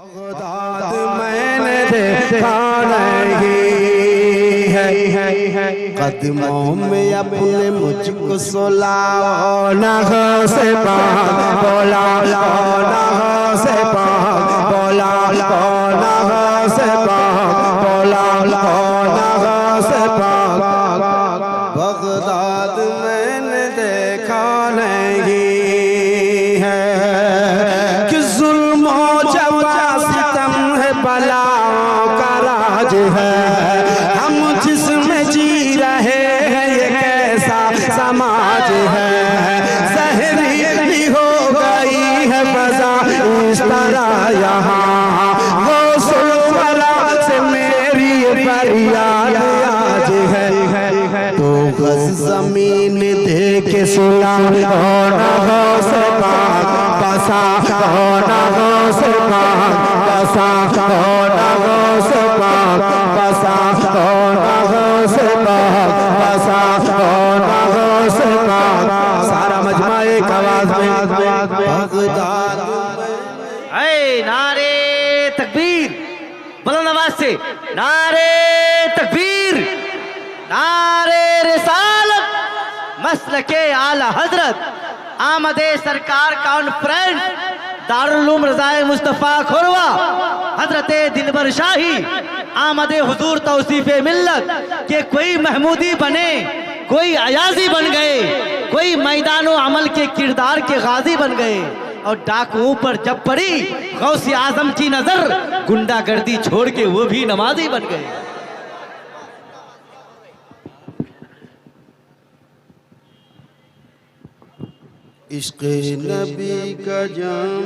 Baghdad मैंने देखा नहीं है, कदमों में अपने मुझको सुलाओ, नगों से पाक बोला, नगों से पाक बोला, नगों से पाक बोला, नगों से पाक। बग़दाद मैंने देखा नहीं है कि जुल्म और जफा सितम है, बलाओं का राज है। हम जिसमें जी रहे हैं ये कैसा समाज है, जहरीली हो गई है फज़ा इस तरह यहाँ। वो सुलवला से मेरी फरियाद आज है, तो गज़ ज़मीन दे के सुना, नगों से पाक बसा, नगों से पाक बसा, नगों से पाक बसा, नगों से पाक बसा, नगों से पाक। सारा मजमा एक आवाज में बग़दाद। नारे तकबीर, बुलंद आवाज से नारे तकबीर, नारे रिसालत, मसलके आला हजरत, आमदे सरकार कॉन्फ्रेंस, दारुल उलूम रज़ाए मुस्तफ़ा खुरवा, हजरते दिलबर शाही, आमदे हुजूर तौसीफ़े मिल्लत के कोई महमूदी बने, कोई अयाजी बन गए, कोई मैदानो अमल के किरदार के गाजी बन गए, और डाकुओं पर जब पड़ी गौसे आजम की नजर, गुंडागर्दी छोड़ के वो भी नमाजी बन गए। इश्क़ नबी का जाम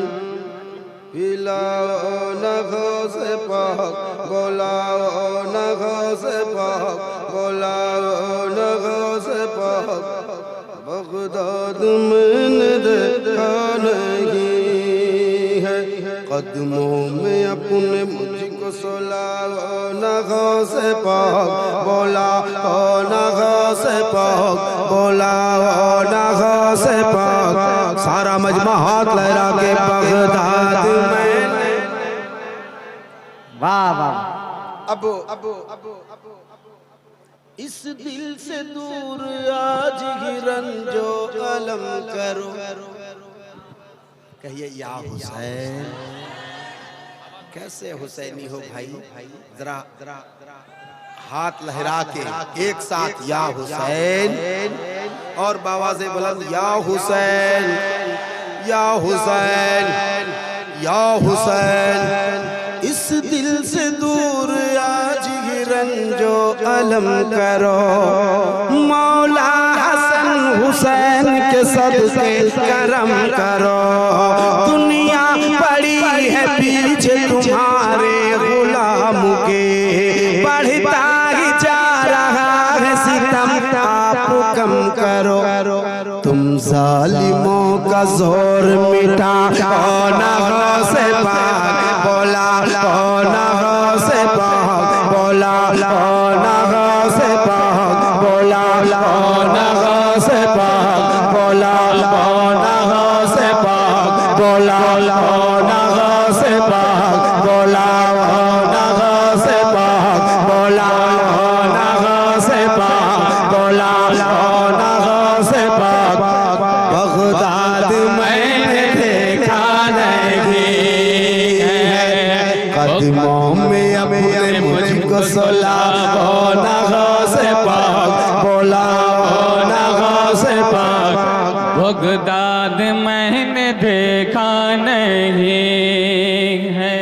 पिलाओ, नगों से पाक बुलाओ, नगों से पाक बुलाओ, नगों से पाक। बग़दाद मैंने देखा नहीं है, कदमों में अपने मुझको सुलाओ, नगों से पाक बुलाओ, नगों से पाक बुलाओ, नगों से पाक। सारा मजमा हाथ लहरा के बग़दाद मैंने। वाह वाह। अब इस दिल से दूर आज ही रंजो अलम करो, कहिए या हुसैन। कैसे हुसैनी हो भाई, जरा हाथ लहरा के एक साथ या हुसैन, और बावाज़े बुलंद या हुसैन, या हुसैन, या हुसैन। इस दिल से दूर आज ही रंजो अलम करो, मौला हसन हुसैन के सदके करम करो। दुनिया पड़ी है पीछे तुम्हारे गुलाम के, बढ़ता ही जा रहा है सितम, आप कम करो। तुम जालिमों का जोर मिटा, नगों से पाक बोला, नगों से पाक बोला, नगों से पाक बोला, नगों से पाक बोला, नगों से पाक बोला, नगों से पाक बोला, नगों से पाक बोला, नगों से पाक बोला, नगों से पाक। बग़दाद मैंने देखा नहीं है, कदमों में अपने मुझको सुलाओ, नगों से पाक बोला, नगों से पाक। बग़दाद मैंने देखा नहीं है।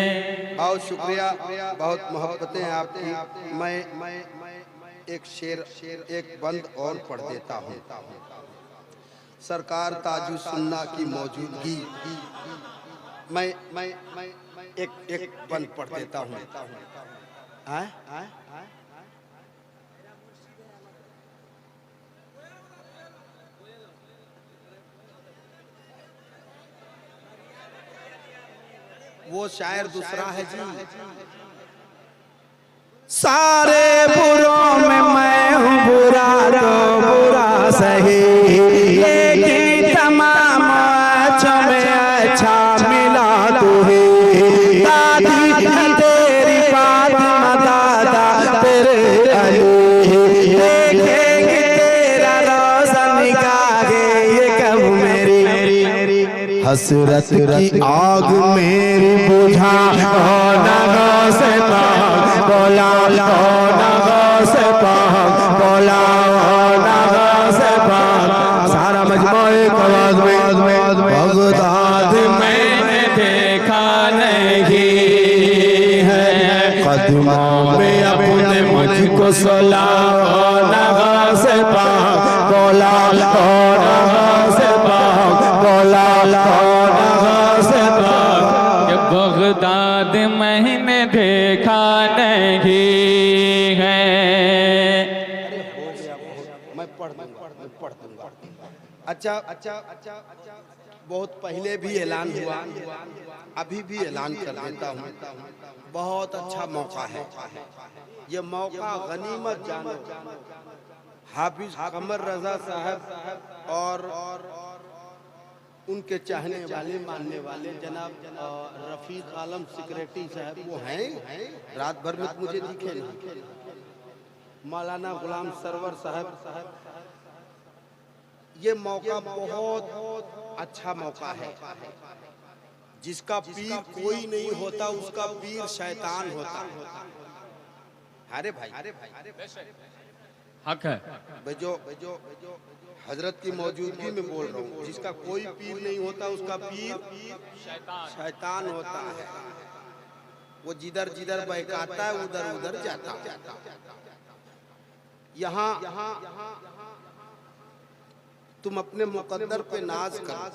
बहुत शुक्रिया, बहुत मोहब्बतें आपकी। मैं एक शेर, एक बंद और पढ़ देता हूँ। सरकार ताजुस सुन्ना की मौजूदगी, मैं एक बंद पढ़ देता हूँ। वो शायर दूसरा है जी। सारे बुरों में मैं हूँ बुरा, तो बुरा सही, लेकिन तमाम अच्छों में अच्छा मिला तू ही। दादी तेरी फातिमा दादा तेरे अली देखेंगे तेरा रोशन निगाहे ये कब मेरी हसरत की आग मेरी बुझा नगों से पाक बोला नगों से पाक बोला नगों से पाक सारा मजमूए आवाज में बगदाद मैंने देखा नहीं है कदमों में अपने मुझको सुलाओ नगों से पाक बोला नगों से पाक बोला नगों से पाक कि बगदाद मैंने देखा नहीं है। मैं पढ़ दूंगा। अच्छा बहुत पहले भी ऐलान हुआ, अभी भी ऐलान कर देता हूँ। बहुत अच्छा मौका है, ये मौका गनीमत जानो। हाफिज कमर रजा साहब और उनके चाहने वाले मानने वाले जनाब रफीक आलम सेक्रेटरी साहब वो हैं, रात भर में मुझे दिखे नहीं। मौलाना गुलाम सरवर साहब, ये मौका बहुत अच्छा मौका है। जिसका पीर कोई नहीं होता उसका पीर शैतान होता। अरे भाई हक है जो हजरत की मौजूदगी में बोल रहा हूँ, जिसका कोई पीर नहीं होता उसका पीर शैतान होता है। वो जिधर जिधर बहकाता है उधर उधर जाता है। यहाँ तुम अपने मुकद्दर पे नाज कर।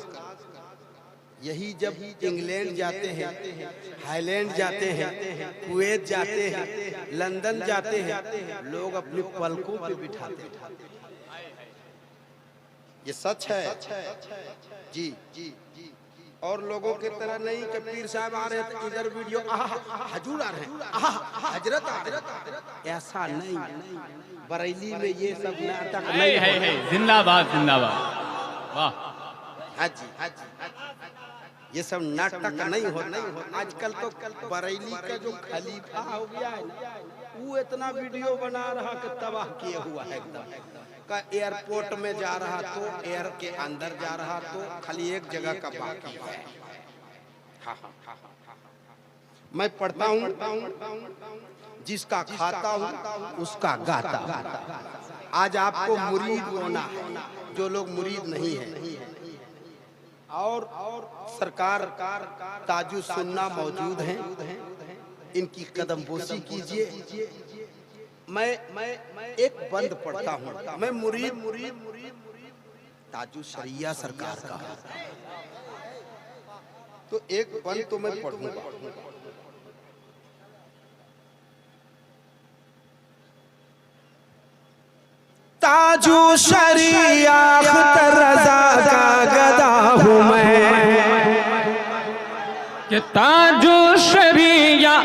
यही जब इंग्लैंड जाते हैं, हाईलैंड जाते हैं, कुवैत जाते हैं, लंदन जाते हैं, लोग अपने पलकों पे बिठाते हैं। ये सच है जी। और लोगों की तरह नहीं कि पीर साहब आ रहे थे इधर वीडियो हजूर आ रहे हैं, हजरत आ रहे हैं, ऐसा नहीं। बरेली में ये सब नाटक नहीं है। जिंदाबाद जिंदाबाद वाह। हाजी ये सब नाटक नहीं होता। आजकल तो बरेली का जो खलीफा हो गया है ना, वो इतना वीडियो बना रहा कि तबाह किए हुआ है एकदम। का एयरपोर्ट में जा रहा तो एयर के अंदर जा रहा तो खाली एक जगह का बाकी है। मैं पढ़ता हूँ, जिसका खाता हूँ उसका गाता। आज आपको मुरीद होना है, जो लोग मुरीद नहीं है। और सरकार ताजु सुन्ना मौजूद हैं, इनकी कदमबोसी कीजिए। मैं एक बंद पढ़ता हूँ। मैं मुरीद ताजु शरिया सरकार का, तो एक बंद तो मैं पढ़ूंगा। ताजु शरिया अख्तर रजा का गदा हूँ मैं, कि ताजु शरिया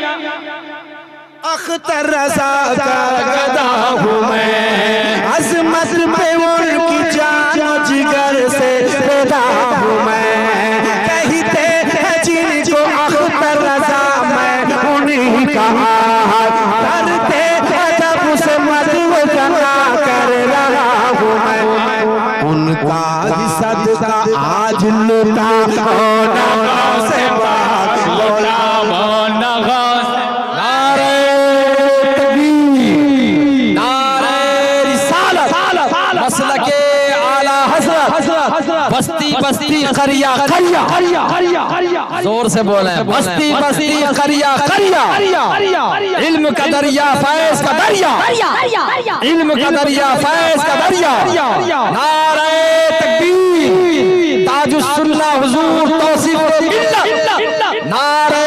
अख्तर रजा का गदा हूँ मैं। अजमत पे उनकी जानो जिगर से पैदा हूँ मैं। कहते हैं जिनको अख्तर रजा मैं उन्हीं का करते अदब से मदव जना कर रहा हूँ मैं। उनका ही सदका आज लुटा से बात बोला। बस्ती बस्ती करिया करिया, जोर से बोले। बस्ती बस्ती करिया करिया, इल्म का दरिया फैज का दरिया, इल्म का दरिया फैज का दरिया। नारे तकबीर, ताजुस सुन्ना हुजूर तौसीफ मिल्लत। नारे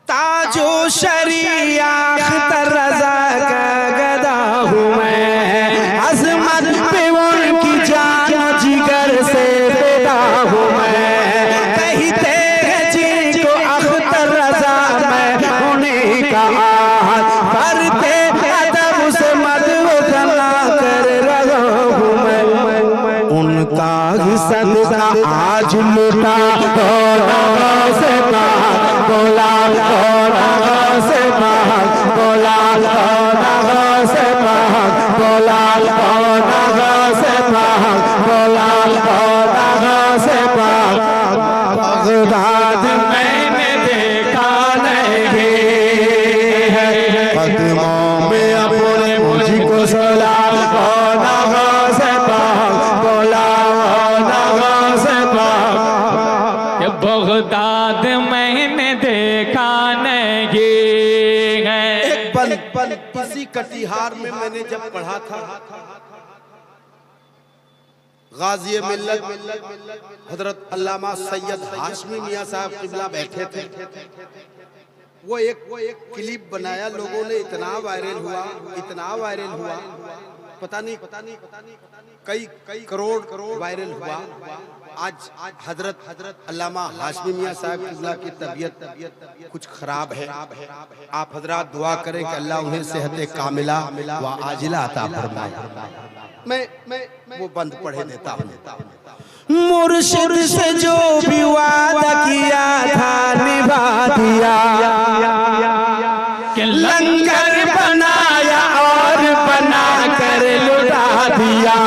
ताजो शरिया अख्तर रजा का गदा हूँ मैं। अजमत पे उनकी जान जिगर से पैदा हूँ मैं। कहते हैं जिनको अख्तर रजा मैं उन्हीं का करते अदब से मदव जना कर रहा हूँ मैं। उनका सदका आज लुटा होना गौसे पाक, बोला होना गौसे पाक, बोला होना गौसे पाक, बोला होना गौसे पाक। बगदाद मैंने देखा नहीं है, कदमों में अपने मुझको सुला होना गौसे पाक, बोला होना गौसे पाक। कि बगदाद मैंने देखा नहीं है। एक बंद इसी कटिहार में मैंने जब पढ़ा था, गाजी मिल्लत हजरत अल्लामा सैयद हाशमी मियां साहब किबला बैठे थे। वो एक क्लिप बनाया, लोगों ने इतना वायरल हुआ, पता नहीं कई करोड़ वायरल हुआ। आज हजरत अल्लामा हाशमी मियां साहब किबला की तबीयत कुछ खराब है। आप हजरात दुआ करें कि अल्लाह उन्हें सेहत कामिला व आजिला अता फरमाए। मैं वो बंद पढ़े देता हूँ। मुर्शिद से जो भी वादा किया था निभा दिया, लंगर बनाया और बना कर लुटा दिया।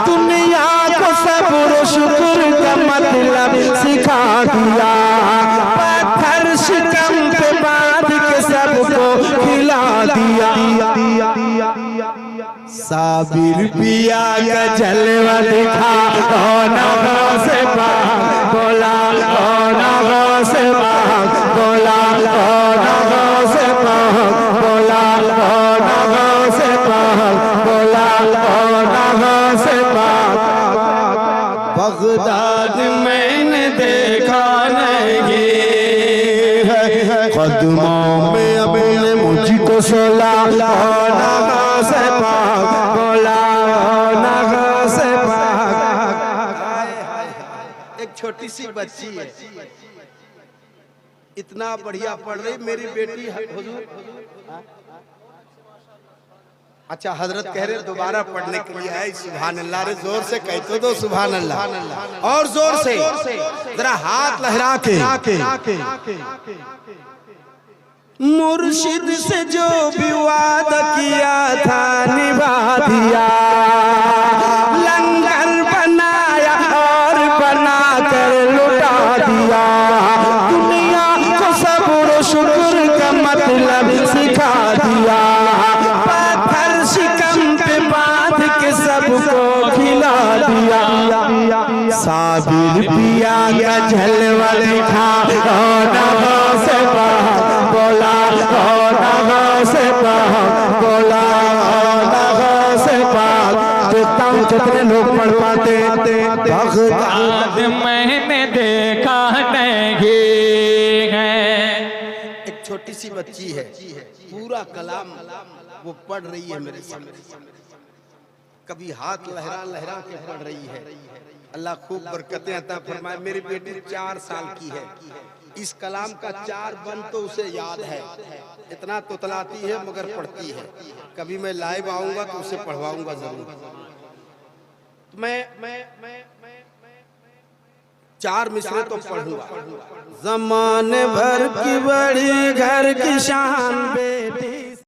दुनिया को सब्र शुक्र का मतलब सिखा दिया। पत्थर शिकम पे बांध के सबको खिला दिया। साबिर पिया का जलवा दिखा होना गौसे पाक, बोला होना गौसे पाक, बोला होना गौसे पाक, बोला होना गौसे पाक, बोला होना गौसे पाक। बगदाद मैंने देखा नहीं है, कदमों में अपने मुझको सुला होना गौसे पाक, बोला होना गौसे पाक। एक छोटी सी बच्ची है, इतना बढ़िया पढ़ रही मेरी बेटी। हुजूर अच्छा हजरत कह रहे दोबारा पढ़ने के लिए आई। सुभान अल्लाह रे, जोर से कह तो दो सुभान अल्लाह, और जोर से जरा हाथ लहरा के। मुर्शिद से जो भी वादा किया था निभा दिया। लंगर बनाया और बना कर लुटा दिया। दुनिया को सब्र शुक्र का मतलब सिखा दिया। पत्थर शिकम पे बांध के सबको खिला दिया। साबिर पिया का जलवा दिखा होना गौसे पाक, बोला होना गौसे पाक, बोला होना गौसे पाक। देखता हूँ कितने लोग पढ़ पाते। बगदाद मैंने देखा नहीं है। एक छोटी सी बच्ची है, पूरा कलाम वो पढ़ रही है मेरे सामने। कभी हाथ लहरा के पढ़ रही है। अल्लाह खूब बरकतें अता फरमाए। मेरी बेटी 4 साल की है। इस कलाम का 4 बंद तो उसे याद है। इतना तोतलाती है मगर पढ़ती है। कभी मैं लाइव आऊंगा तो उसे पढ़वाऊंगा जरूर। मैं 4 मिसरे तो पढ़ूंगा। जमाने भर की बड़ी घर की शान बेटी